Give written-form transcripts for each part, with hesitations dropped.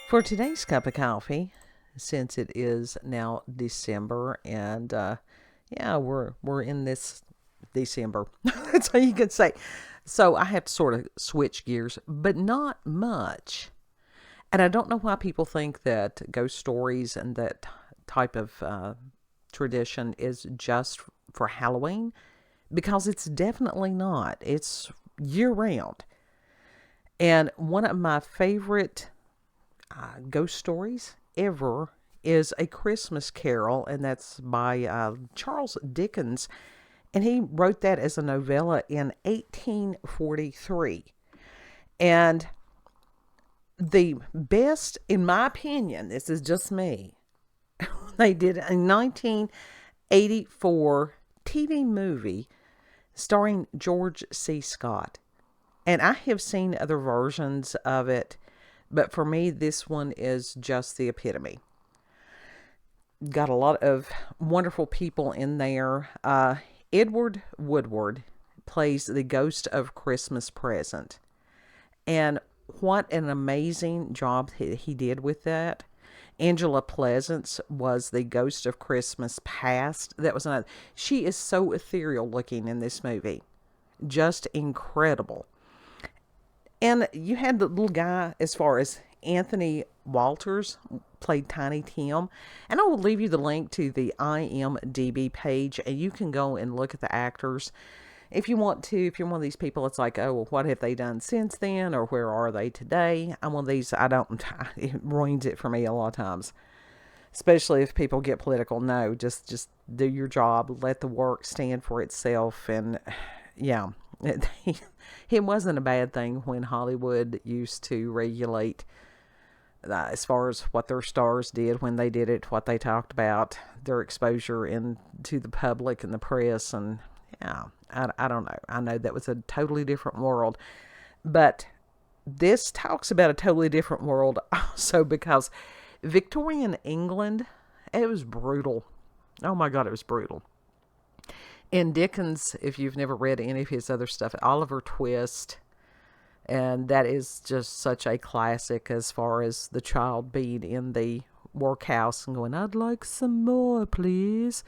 For today's cup of coffee, since it is now December, and yeah, we're in this December. That's all you can say. So I have to sort of switch gears, but not much. And I don't know why people think that ghost stories and that type of tradition is just for Halloween, because it's definitely not. It's year round. And one of my favorite ghost stories ever is A Christmas Carol, and that's by Charles Dickens. And he wrote that as a novella in 1843. And the best, in my opinion, this is just me, they did a 1984 TV movie starring George C. Scott. And I have seen other versions of it, but for me, this one is just the epitome. Got a lot of wonderful people in there. Edward Woodward plays the ghost of Christmas Present. And what an amazing job he did with that. Angela Pleasance was the ghost of Christmas Past. That was another. She is so ethereal looking in this movie. Just incredible. And you had the little guy, as far as Anthony Walters, played Tiny Tim. And I will leave you the link to the IMDb page, and you can go and look at the actors if you want to. If you're one of these people, it's like, oh, well, what have they done since then, or where are they today? I'm one of these, it ruins it for me a lot of times. Especially if people get political. No, just do your job. Let the work stand for itself. And yeah, it wasn't a bad thing when Hollywood used to regulate as far as what their stars did when they did it, what they talked about, their exposure to the public and the press. And yeah, I don't know. I know that was a totally different world. But this talks about a totally different world also, because Victorian England, it was brutal. Oh my God, it was brutal. In Dickens, if you've never read any of his other stuff, Oliver Twist, and that is just such a classic as far as the child being in the workhouse and going, I'd like some more, please.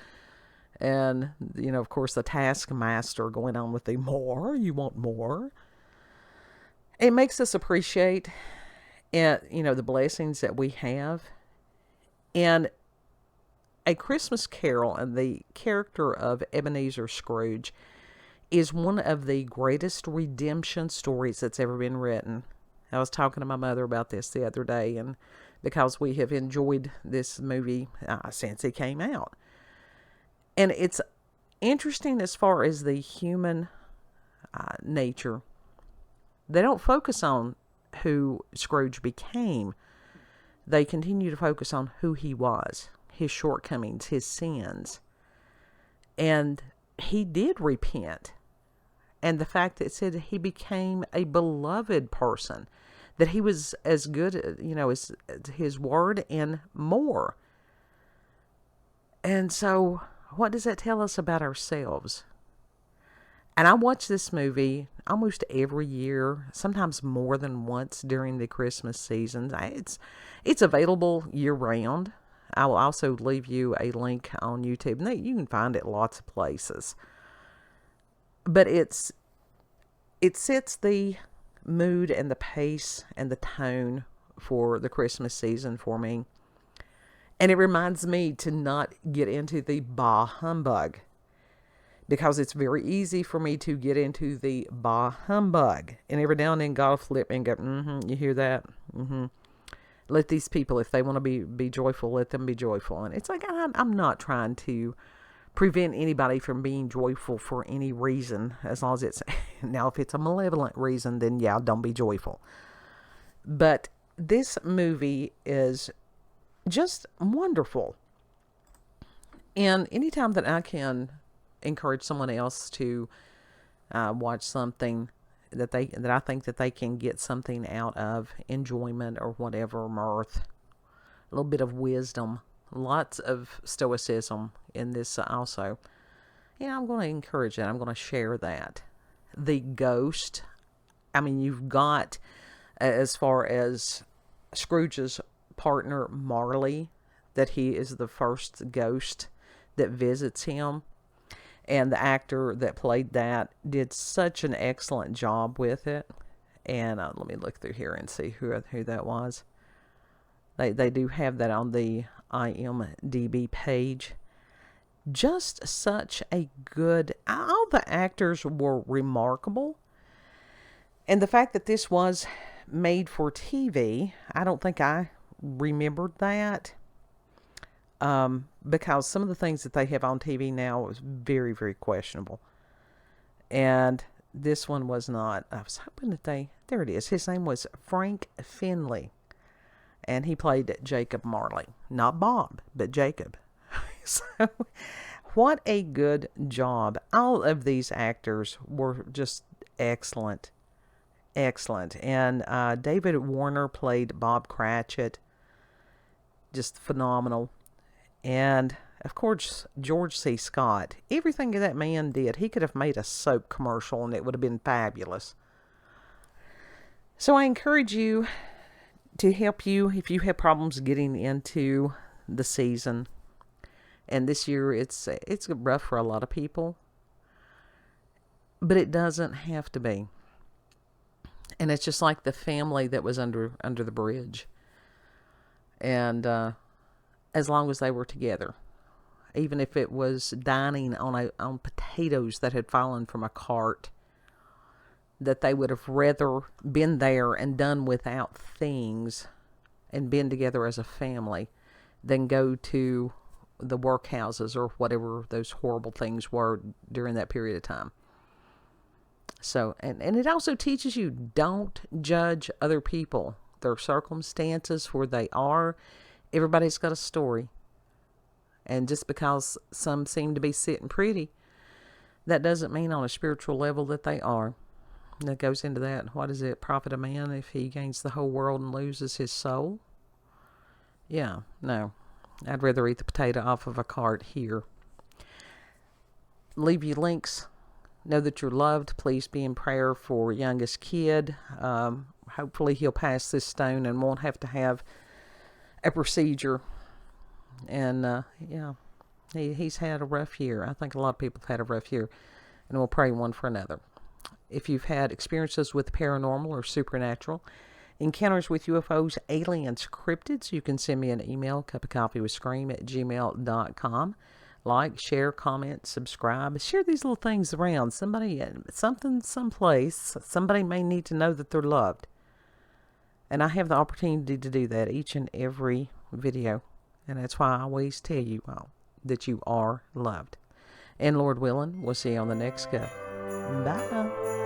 And, of course, the taskmaster going on with the more, you want more. It makes us appreciate, the blessings that we have. And A Christmas Carol and the character of Ebenezer Scrooge is one of the greatest redemption stories that's ever been written. I was talking to my mother about this the other day, and because we have enjoyed this movie since it came out. And it's interesting as far as the human nature. They don't focus on who Scrooge became. They continue to focus on who he was, his shortcomings, his sins. And he did repent. And the fact that it said he became a beloved person, that he was as good, as his word and more. And so, what does that tell us about ourselves? And I watch this movie almost every year, sometimes more than once during the Christmas season. It's available year round. I will also leave you a link on YouTube. You can find it lots of places. But it sets the mood and the pace and the tone for the Christmas season for me. And it reminds me to not get into the bah humbug, because it's very easy for me to get into the bah humbug. And every now and then God will flip and go, you hear that? Let these people, if they want to be joyful, let them be joyful. And it's like, I'm not trying to prevent anybody from being joyful for any reason, as long as it's, now if it's a malevolent reason, then yeah, don't be joyful. But this movie is just wonderful. And anytime that I can encourage someone else to watch something that I think that they can get something out of, enjoyment or whatever, mirth, a little bit of wisdom, lots of stoicism in this also. I'm going to encourage that. I'm going to share that. The ghost, you've got, as far as Scrooge's partner Marley that he is the first ghost that visits him. And the actor that played that did such an excellent job with it. And let me look through here and see who that was. They do have that on the IMDb page. Just such a good... All the actors were remarkable. And the fact that this was made for TV, I don't think I remembered that. Because some of the things that they have on TV now is very, very questionable. And this one was not. I was hoping that there it is. His name was Frank Finley. And he played Jacob Marley. Not Bob, but Jacob. So, what a good job. All of these actors were just excellent. Excellent. And David Warner played Bob Cratchit. Just phenomenal. And, of course, George C. Scott. Everything that man did, he could have made a soap commercial and it would have been fabulous. So I encourage you to help you if you have problems getting into the season. And this year, it's rough for a lot of people. But it doesn't have to be. And it's just like the family that was under the bridge. And as long as they were together. Even if it was dining on potatoes that had fallen from a cart. That they would have rather been there and done without things. And been together as a family. Than go to the workhouses or whatever those horrible things were during that period of time. So, and it also teaches you, don't judge other people, their circumstances, where they are. Everybody's got a story. And just because some seem to be sitting pretty, that doesn't mean on a spiritual level that they are. That goes into that. What does it profit a man if he gains the whole world and loses his soul? Yeah, no. I'd rather eat the potato off of a cart here. Leave you links. Know that you're loved. Please be in prayer for youngest kid. Hopefully he'll pass this stone and won't have to have a procedure. And yeah, he's had a rough year. I think a lot of people have had a rough year. And we'll pray one for another. If you've had experiences with paranormal or supernatural, encounters with UFOs, aliens, cryptids, you can send me an email, cupofcoffeewithscream@gmail.com. Like, share, comment, subscribe. Share these little things around. Somebody, someplace, somebody may need to know that they're loved. And I have the opportunity to do that each and every video. And that's why I always tell you all that you are loved. And Lord willing, we'll see you on the next go. Bye.